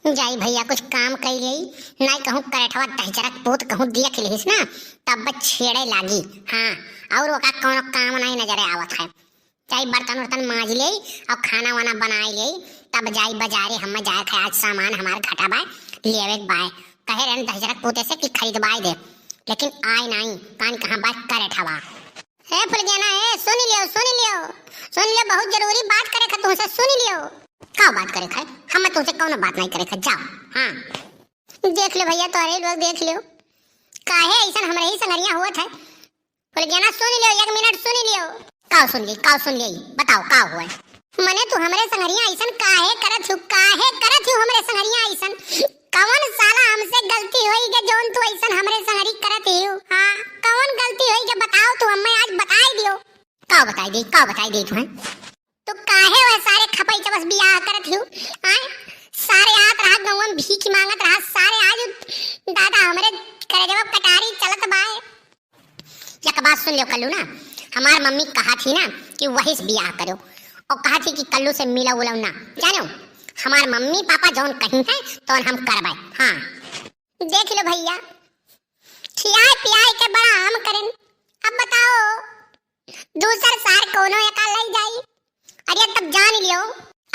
जाई भैया कुछ काम कर गई नहीं कहूँ करठवा टहचरक पोत कहूँ देख लिस ना तब छेड़े लागी। हाँ और वो का कौन काम नहीं नजर आवत है। जाई बर्तन वर्तन मांज ले और खाना वाना बनाई ले तब जाई बाजारे हम जाए थे आज सामान हमारे घटा बाय लेवे बाय कहे रहन टहचरक पोते से कि खरीदवाई दे लेकिन आए नहीं कान कहाँ बात करठवा है फुलगेना है सुन लियो बहुत जरूरी बात करे खा तुमसे सुन लियो का बात करे खा हम तुमसे कौन बात नहीं करे खा जाओ। हाँ देख लो भैया तोरे लोग देख लियो काहे ऐसा हमारे ही संगरिया हुआ था। फुलगेना सुन लियो 1 मिनट सुन लियो का सुन ली बताओ का हुआ मने तू हमारे संगरिया ऐसा काहे करत हो हमारे संगरिया ऐसा कौन साला हमसे गलती होई के जोन तू ऐसा हमारे संगरी करत हो। हां कौन गलती होई के बताओ तू हमें आज बताई दियो का बताई दी तू तो काहे वह सारे खपई के बस बियाह करत हो। हां सारे आत रहा गांव में भीख मांगत रहा सारे आज दादा हमारे करे जब कटारी चलत बाए एक बात सुन लियो कल्लू ना हमार मम्मी कहा थी ना कि वही से बियाह करो और कहा थी कि कल्लू से मिला उला ना जानो हमार मम्मी पापा जौन कहीं है तो हम करवाए। हाँ देख लो भैया खियाए पियाए के बड़ा हम करें अब बताओ दूसर सार कोनो एका ले जाई अरे तब जान लियो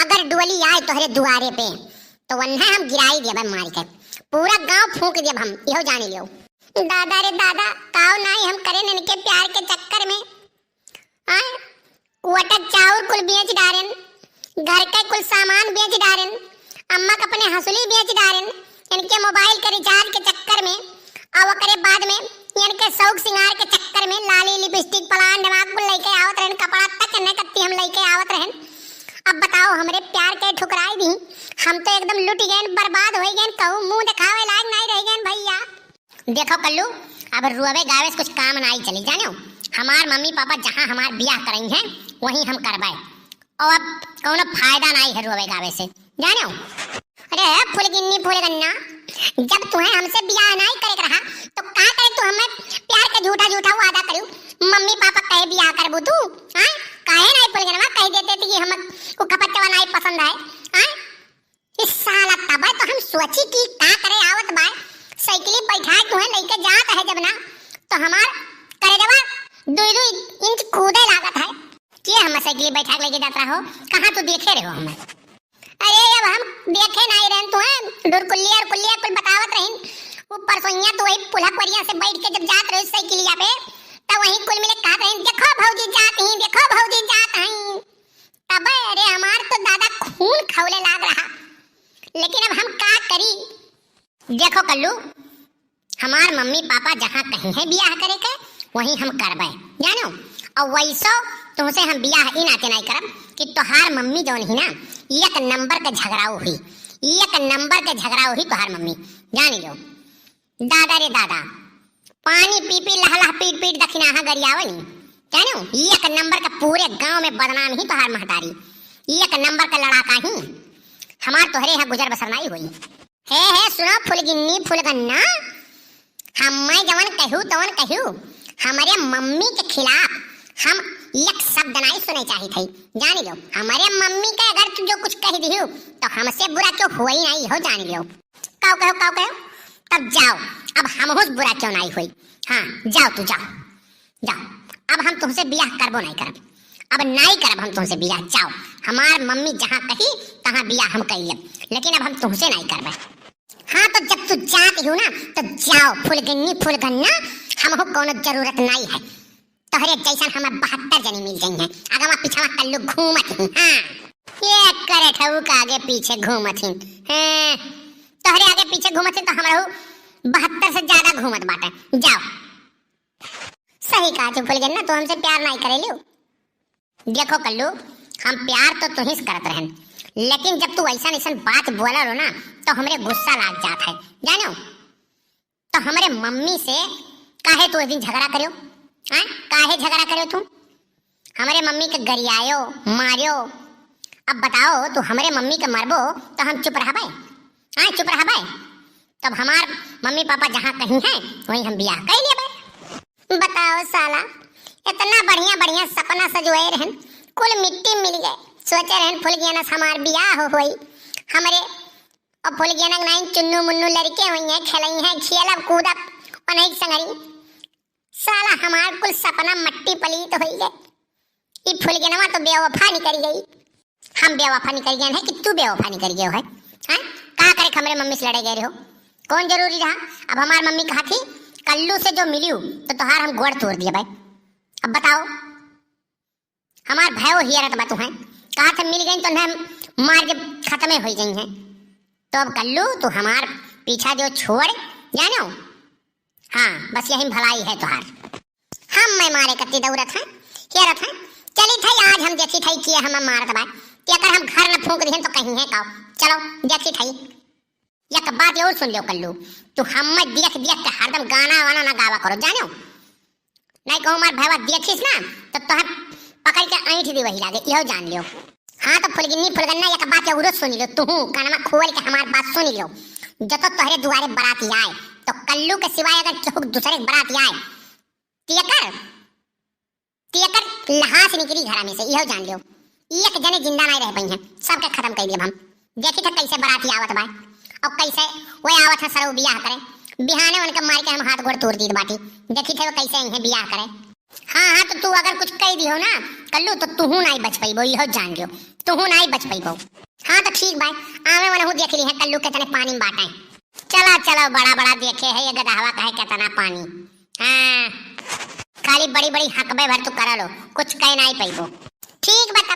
अगर डोली आए तोहरे दुआरे पे तो वन्हा हम गिराई देब मार के पूरा गांव फूंक देब हम इहो जान लियो। दादा रे दादा काओ नहीं हम करें इनके प्यार के चक्कर में। हां कुआटा चाउर कुल बेच डारेन घर के कुल सामान बेच डारेन अम्मा का अपने हंसुली बेच डारेन इनके मोबाइल के रिचार्ज के चक्कर में और करे बाद में इनके शौक सिंगार के चक्कर में लाली लिपस्टिक पलान दिमाग को लेके आवत रहन कपड़ा तक न कत्ती हम लेके आवत रहन। अब बताओ हमरे प्यार के ठुकराई दी हम तो एकदम लुट गए बर्बाद हो गए कहूं मुंह दिखावे लायक नहीं रह गए भैया। देखो कल्लू अब रुआवे गावे कुछ काम नहीं चली जानो हमार मम्मी पापा जहां हमार बियाह करई हैं वहीं हम करवाए और अब कोनो फायदा नहीं है रुआवे गावे से जानो। अरे फुलगिन्नी फुलगन्ना जब तुम्हें हमसे बियाह नहीं करे रहा तो का करे तू हमें प्यार के झूठा वादा करू मम्मी पापा कहे बियाह करबू तू। हां काहे नहीं फुलगन्ना कह देते थे कि हम को कपटवा नहीं पसंद है। हां इस साला तब तो हम सोची कि का करे आवत बा साइकिल बैठा तुम्हें लेके जात है जब ना तो हमार करे जब 2 इंच कूदे लागत है कि हम साइकिल बैठा के लेके जाता हो कहां तो देखे रहो हमें। अरे अब हम देखे नहीं रहन तो है डुरकुल्लिया कुल बतावत रहन ऊपर सोइया तो वही पुलहपरिया से बैठ के जब जात रहे साइकिलिया पे तब वही कुल मिले कहत रहन देखो भौजी जात हैं तब अरे हमार तो दादा खून खौले लाग रहा लेकिन अब हम का करी। देखो कल्लू हमार मम्मी पापा जहां कहीं है बियाह करे के वहीं हम करवाए जानो और वैसो तुमसे हम बियाह इन आते नहीं करब कि तोहार मम्मी जौन ही ना एक नंबर के झगड़ाऊ हुई तोहार मम्मी जान लो। दादा रे दादा पानी पी पी लहला पीट दखिनाहा गरियावनी जानो एक नंबर का पूरे गांव में बदनाम ही तोहार महतारी एक नंबर का लड़ाका ही हमार तोहरे यहाँ गुजर बसर नहीं हुई है सुनो फुलगिन्नी फुलगन्ना हम जवन कहू हमारे मम्मी के खिलाफ हम एक शब्द नहीं सुने चाहिए थे जान लो। हमारे मम्मी के अगर तू जो कुछ कह दियो तो हमसे बुरा क्यों हुआ ही नहीं हो जान लो। कहो तब जाओ अब हम हो बुरा क्यों नहीं हुई। हाँ जाओ अब हम तुमसे बियाह करबो नहीं करब अब नहीं करब हम तुमसे बियाह जाओ हमार मम्मी जहाँ कही तहाँ बियाह हम कही लेकिन अब हम तुमसे नहीं करबे। हाँ तो जब तू जाती हो ना तो जाओ फुलगिन्नी फुलगन्ना हमको कोनो जरूरत नहीं है तोहरे जैसा हमें 72 जनी मिल गई हैं अगवा पिछवा कल्लू घूमत ही। हाँ ये करे ठऊ का आगे पीछे घूमत ही हैं तोहरे आगे पीछे घूमत ही तो हमरा 72 से ज्यादा घूमत बाटे जाओ। सही कहा तू फुलगन्ना तू हमसे प्यार नहीं करेलियो। देखो कल्लू हम प्यार तो तुही से करत रहन लेकिन जब तू ऐसा बात बोला रो ना तो हमरे गुस्सा लाग जात है जानो। तो हमरे मम्मी से काहे तू दिन झगड़ा करियो। हां काहे झगड़ा करियो तुम हमारे मम्मी के गरियायो मारियो। अब बताओ तू हमारे मम्मी के मरबो तो हम चुप रहबे। हां चुप रहबे तब हमार मम्मी पापा जहां कहीं हैं वहीं हम बियाह कर लेबे। बताओ साला इतना बढ़िया सपना सजोए रहन कुल मिट्टी मिल गए सोचे रहन फुलगियाना हमार बियाह होई हमरे और फुल गया नहीं चुन्नू मुन्नू लड़के हुई हैं खेलई हैं खेलब कूदब और नहीं संगरी साला हमार कुल सपना मट्टी पलीत हो गए। ये फुल गया तो बेवफा निकल गई। हम बेवफा निकल गए हैं कि तू बेवफा निकल गए हो है? हाँ कहा करे हमारे मम्मी से लड़े गए हो? कौन जरूरी रहा? अब हमारी मम्मी कहा थी कल्लू से जो मिली तो तुहार हम गोड़ तोड़ दिया भाई। अब बताओ हमार भय वो हियरत बात है कहा था मिल गई तो हम मार के खत्म हो गई हैं। तो अब कल्लू तू हमार पीछा जो छोड़ जानो। हाँ बस यही भलाई है तुहार। हम मैं मारे कत्ती दौड़त है हियरत है चली थी आज हम देखी थी किए हम मारत बा कि अगर हम घर न फूंक दिहन तो कहीं है का चलो देखी थी। एक बात और सुन लो कल्लू तू हम देख देख के हरदम गाना वाना ना गावा करो जानो। नहीं कहूँ मार भैया देखिस ना तो तुह पकड़ के ऐंठ दी वही लागे यहो जान लियो। हाँ तो फुलगिन्नी फुलगन्ना एक बात और सुन लो तू कानमा खोल के हमार बात सुन लियो। जब तो तोहरे दुआरे बराती आए तो कल्लू के सिवाय अगर केहू दूसरे बराती आए तियकर लहास निकली घर में से यहो जान लियो। एक जने जिंदा नहीं रह पाई हैं सबके खत्म कर दिए हम। देखी था कैसे बराती आवत बा और कैसे वो आवत है सर बियाह करे बिहाने उनके मार के हम हाथ गोड़ तोड़ दी बाटी। देखी थे वो कैसे इन्हें बियाह करे। हाँ तो तू अगर कुछ कह दियो ना कल्लू तो तू नहीं बच पाई यहो जान लियो तू नहीं बच पाई। हाँ तो ठीक भाई आवे वाला हूँ देख ली है कल्लू कितने पानी में बांटे। चलो चलो बड़ा बड़ा देखे है ये गदहवा कहे कितना पानी। हाँ खाली बड़ी बड़ी हकबे भर तू करा लो कुछ कह नहीं पाइबो। ठीक बता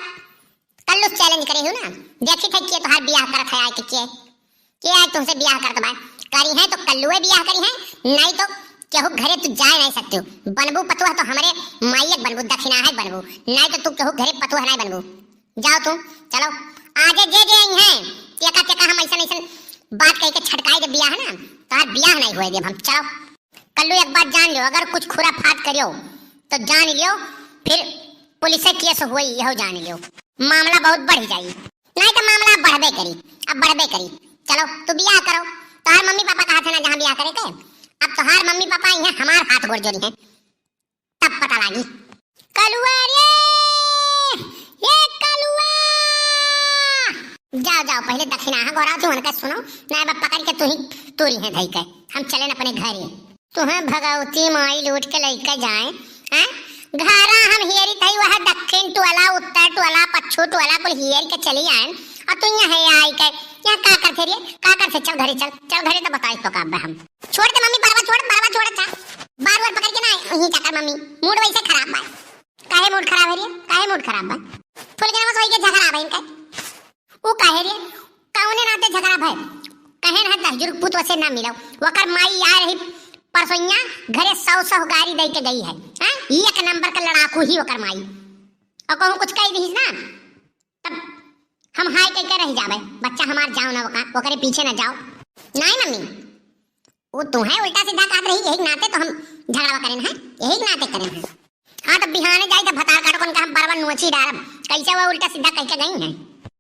कल्लू चैलेंज करे हो ना देखी थे कि तुहार बियाह करत है आए के आज तुमसे बियाह करत बा करी है तो कल्लूए बियाह करी है नहीं तो केहू घरे तू जा नहीं सकते हो। बनबू पतुआ तो हमारे माइयक बनबू दक्षिणा है बनबू नहीं तो तू केहू घरे पतुआ नहीं बनबू। जाओ तुम चलो आगे जे जे आई हैं टेका हम ऐसा बात कह के छटकाई दे बियाह ना तार बियाह नहीं हुए दे हम। चलो कल्लू एक बात जान लियो अगर कुछ खुराफात करियो तो जान लियो फिर पुलिस केस हुई यहो जान लियो मामला बहुत बढ़ जाई नहीं तो मामला बढ़बे करी अब बढ़बे करी। चलो तू बियाह करो तोहार मम्मी पापा कहा थे ना जहाँ बियाह करे थे अब तोहार मम्मी पापा यहाँ हमार हाथ गोड़ जोड़ी हैं तब पता लागी। कलुआ रे ये कलुआ जाओ जाओ पहले दक्षिणा गोरा तू उनका सुनो ना बाप पकड़ के तू ही तोरी है धई के हम चले अपने घर ही तुम्हें भगवती माई लूट के लेके जाए हैं घरा हम हियरी थई वह दक्षिण टोला उत्तर टोला पश्चिम टोला कुल हियर के चली आए और तू यहाँ है आई के यहाँ का करते रे का करते चल घरे चल घरे तो बताई तो का हम छोड़ दे मम्मी बरवा छोड़ चा बार बार पकड़ के ना यही जाकर मम्मी मूड वैसे खराब बा काहे मूड खराब है रे काहे मूड खराब बा फुल के नमस वही के झगड़ा बा इनका वो काहे रे कौने नाते झगड़ा भाई कहे ना दहजुर पुत वसे ना मिलो वकर माई आ रही परसोइया घरे 100 गाड़ी दे के गई है हैं एक नंबर का लड़ाकू ही वकर माई और कहूं कुछ कह दीस ना तब हम हाय कह के रह जावे बच्चा हमार जाओ ना वकरे पीछे ना जाओ नहीं मम्मी वो तू है उल्टा सीधा काट रही यही नाते तो हम झगड़ा करें हैं यही नाते करें हैं। हाँ तो बिहाने जाए तो भतार काटो कौन का हम बरबर नोची डालब कैसे वो उल्टा सीधा कह के गई हैं।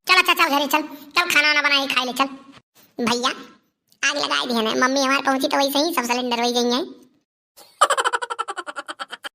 चल अच्छा चल घरे चल खाना वाना बना के खा ले चल भैया आग लगाई दी है ना मम्मी हमारे पहुंची तो वैसे ही सब सिलेंडर वही गई है।